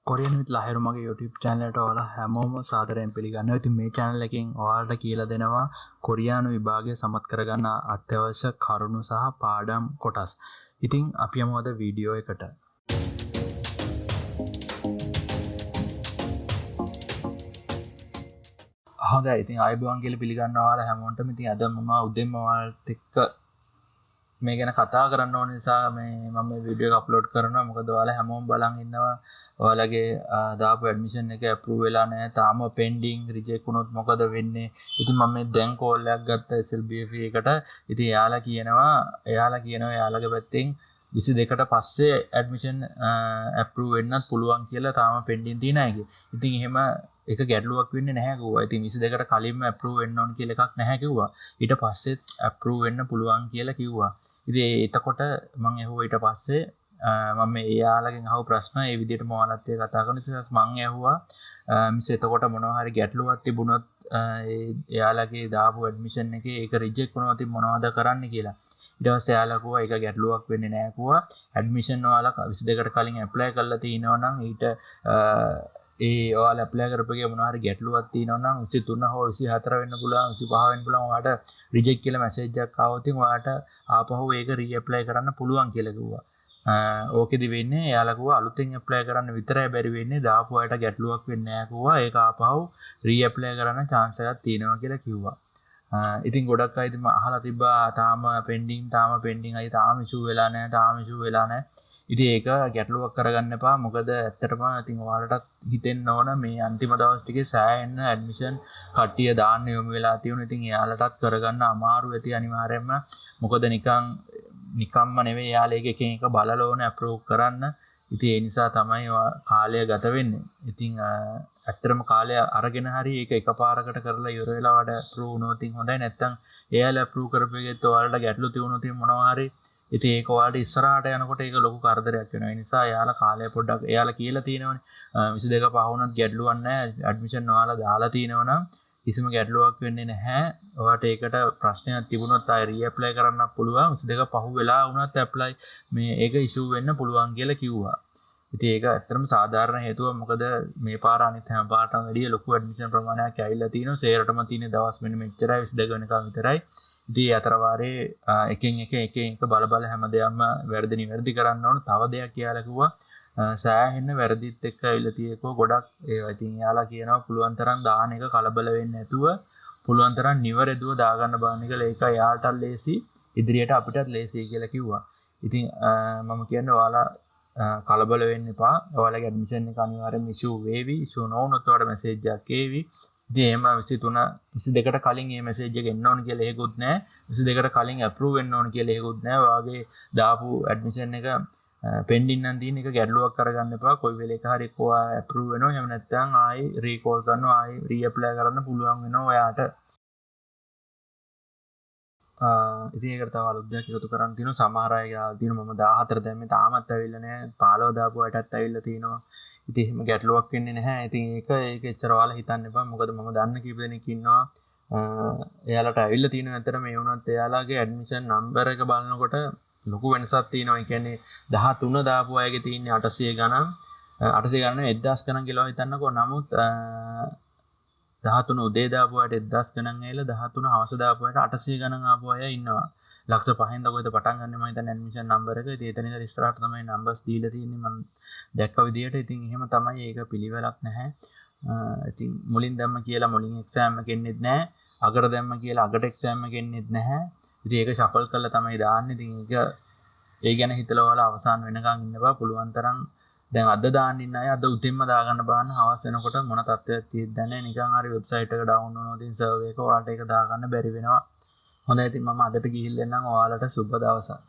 Korean විත් Lahiru මගේ YouTube channel එකට ඔයාලා හැමෝම සාදරයෙන් පිළිගන්නවා. ඉතින් මේ channel එකෙන් ඔයාලට කියලා දෙනවා කොරියානු විභාගය සමත් කරගන්න අත්‍යවශ්‍ය කරුණු සහ පාඩම් කොටස්. ඉතින් අපි යමු අද වීඩියෝ එකට. හොඳයි. ඉතින් ආයුබෝවන් කියලා පිළිගන්නවා ඔයාලා හැමෝටම. ඉතින් අද මම උදේම ඔයාලත් එක්ක මේ ගැන කතා කරන්න ඕන නිසා මම මේ වීඩියෝ එක අප්ලෝඩ් කරනවා. මොකද ඔයාලා හැමෝම බලන් ඉන්නවා ඔයාලගේ දාපු ඇඩ්මිෂන් එක අප්‍රූව් වෙලා නැහැ. තාම පෙන්ඩිං රිජෙක්ට් වුණොත් මොකද වෙන්නේ? ඉතින් මම මේ දැන් කෝල් එකක් ගත්තා SLBFE එකට. ඉතින් එයාලා කියනවා එයාලගේ පැත්තෙන් 22කට පස්සේ ඇඩ්මිෂන් අප්‍රූව් වෙන්නත් පුළුවන් කියලා තාම පෙන්ඩිං තියෙන අයගේ. ඉතින් එහෙම එක ගැටලුවක් වෙන්නේ නැහැ කිව්වා. ඉතින් 22කට කලින්ම අප්‍රූව් වෙන්න ඕන කියලා එකක් නැහැ කිව්වා. ඊට පස්සෙත් අප්‍රූව් වෙන්න පුළුවන් කියලා කිව්වා. ඉතින් එතකොට මම ඇහුවා ඊට පස්සේ මම එයාලගෙන් අහුව ප්‍රශ්න ඒ විදිහට මොනවලත් ඒ කතා කරන නිසා මම ඇහුවා මිස් එතකොට මොනවා හරි ගැටලුවක් තිබුණොත් එයාලගේ දාපු ඇඩ්මිෂන් එකේ ඒක රිජෙක්ට් වුණොත් ඉතින් මොනවද කරන්න කියලා. ඊට පස්සේ එයාලා කිව්වා ඒක ගැටලුවක් වෙන්නේ නැහැ කිව්වා. ඇඩ්මිෂන් ඔයාලා 22කට කලින් ඇප්ලයි කරලා තිනවා නම් ඊට ඔයාලා ඇප්ලයි කරපුවගේ මොනවා හරි ගැටලුවක් තියෙනවා නම් 23 හෝ 24 වෙන්න පුළුවන් 25 වෙන්න පුළුවන් ඔයාලට රිජෙක්ට් කියලා මැසේජ් එකක් ආවොත් ඔයාලට ආපහු ඒක රීඇප්ලයි කරන්න පුළුවන් කියලා කිව්වා. ඕකෙදි වෙන්නේ එයාලා කිව්වා අලුතෙන් ඇප්ලයි කරන්න විතරයි බැරි වෙන්නේ දාපු අයට ගැටලුවක් වෙන්නේ නැහැ කිව්වා. ඒක ආපහු රීඇප්ලයි කරන්න chance එකක් තියෙනවා කියලා කිව්වා. ඉතින් ගොඩක් අය ඉතින් අහලා තිබ්බා තාම පෙන්ඩිං අය තාම ඉෂුව වෙලා නැහැ. ඉතින් ඒක ගැටලුවක් කරගන්න එපා. මොකද ඇත්තටම ඉතින් ඔයාලටත් හිතෙන්න ඕන මේ අන්තිම දවස් ටිකේ සෑහෙන්න ඇඩ්මිෂන් කට්ටිය දාන්න යොමු වෙලා තියෙනවා. ඉතින් එයාලටත් කරගන්න අමාරු වෙති අනිවාර්යයෙන්ම. මොකද නිකම්ම නෙවෙයි එයාලා එකකින් එක බලලා ඕනේ අප්‍රූව් කරන්න. ඉතින් ඒ නිසා තමයි කාලය ගත වෙන්නේ. ඉතින් ඇත්තටම කාලය අරගෙන හරි ඒක එකපාරකට කරලා ඉවර වෙලා වඩ අප්‍රූව් වුණොත් හොඳයි. නැත්තම් එයාලා අප්‍රූව් කරපෙගෙත් ඔයාලට ගැටලු තියුණොත් මොනවා හරි ඉතින් ඒක ඔයාලට ඉස්සරහට යනකොට ඒක ලොකු කරදරයක් වෙනවා. ඒ නිසා එයාලා කාලය පොඩ්ඩක් එයාලා කියලා තියෙනවනේ 22 පහ වුණත් ගැටලුවක් නැහැ. ඇඩ්මිෂන් ඔයාලා දාලා තියෙනවා නම් කිසිම ගැටලුවක් වෙන්නේ නැහැ. ඔයාලට ඒකට ප්‍රශ්නයක් තිබුණොත් ආයෙ රීඇප්ලයි කරන්න පුළුවන්. 22 පහ වෙලා වුණත් ඇප්ලයි ඒක ඉෂුව වෙන්න පුළුවන් කියලා කිව්වා. ඉතින් ඒක ඇත්තටම සාධාරණ හේතුව. මොකද මේ පාර අනිත් හැම පාරටම වැඩිය ලොකු ඇඩ්මිෂන් ප්‍රමාණයක් ඇවිල්ලා තිනවා. සේරටම තියෙන දවස් මෙන්න මෙච්චරයි 22 වෙනකම් විතරයි. ඉතින් අතර වාරේ එකින් එක බල හැමදේම වැරදි කරන්න ඕන. තව දෙයක් කියලා කිව්වා සෑහෙන්න වැරදිත් එක්ක ඇවිල්ලා තියෙකෝ ගොඩක් ඒවා. ඉතින් යාලා කියනවා පුළුවන් තරම් දාන එක කලබල වෙන්නේ නැතුව පුළුවන් තරම් නිවැරදිව දාගන්න බාන එක ඒක යාලටත් ලේසි ඉදිරියට අපිටත් ලේසි කියලා කිව්වා. ඉතින් මම කියන්නේ ඔයාලා කලබල වෙන්න එපා. ඔයාලගේ ඇඩ්මිෂන් එක අනිවාර්යයෙන්ම ඉෂුව වේවි. ඉෂුව නොවුනොත් ඔයාලට මැසේජ් එකක් ඒවි. ඉතින් එහෙම 22කට කලින් මේ මැසේජ් එක එන්න ඕන කියලා හේකුත් නැහැ. 22කට කලින් අප්‍රූව් වෙන්න ඕන කියලා හේකුත් නැහැ. ඔයාගේ දාපු ඇඩ්මිෂන් එක පෙන්ඩින් නම් තියෙන එක ගැටලුවක් කරගන්න එපා. කොයි වෙලේක හරි කොහා අප්‍රූව් වෙනවා. එහෙම නැත්නම් ආයි රීකෝල් කරනවා. ආයි රීඇප්ලයි කරන්න පුළුවන් වෙනවා ඔයාට. ඉතින් ඒකට තව අලුත් දෙයක් එකතු කරන්න තියෙනවා. සමහර අය යාලා තියෙනවා මම 14 දැම්මේ තාමත් ඇවිල්ලා නැහැ. 15 දාපු අයටත් ඇවිල්ලා තියෙනවා. ඉතින් එහෙම ගැටලුවක් වෙන්නේ නැහැ. ඉතින් ඒක එච්චර ඔයාලා හිතන්න එපා. මොකද මම දන්න කීප දෙනෙක් ඉන්නවා. එයාලට ඇවිල්ලා තියෙන අතර මේ වුණත් එයාලගේ ඇඩ්මිෂන් නම්බර් එක බලනකොට ලොකු වෙනසක් තියෙනවා. ඒ කියන්නේ 13 දාපු අයගේ තියෙන්නේ 800 ගණන් 1000 ගණන් කියලා හිතන්නකෝ. නමුත් 13 උදේ දාපු අයට 1000 ගණන් ඇවිල්ලා 13 හවස දාපු අයට 800 ගණන් ආපු අය ඉන්නවා. ලක්ෂ 5න් දකොයිද පටන් ගන්න මම හිතන්නේ ඇඩ්මිෂන් නම්බර් එක. ඉතින් එතන ඉඳලා ඉස්සරහට තමයි නම්බර්ස් දීලා තියෙන්නේ මම දැක්ක විදියට. ඉතින් එහෙම තමයි ඒක පිළිවෙලක් නැහැ. ඉතින් මුලින් දැම්ම කියලා මුලින් එක්සෑම් එක එන්නේත් නැහැ. අගට දැම්ම කියලා අගට එක්සෑම් එක එන්නේත් නැහැ. ඉතින් ඒක ෂෆල් කරලා තමයි දාන්නේ. ඉතින් ඒ ගැන හිතලා ඔයාලා අවසන් වෙනකන් ඉන්න බා. පුළුවන් තරම් දැන් අද දාන්න ඉන්න අය අද උදේම දාගන්න බලන්න. හවස වෙනකොට මොන තත්ත්වයක් තියෙද්ද නැහැ. නිකන් හරි වෙබ්සයිට් එක ඩවුන්ලෝඩ් කරනවා. ඉතින් සර්වර් එක ඔයාලට ඒක දාගන්න බැරි වෙනවා. හොඳයි. ඉතින් මම අදට ගිහිල්ලා එන්නම්. ඔයාලට සුබ දවසක්.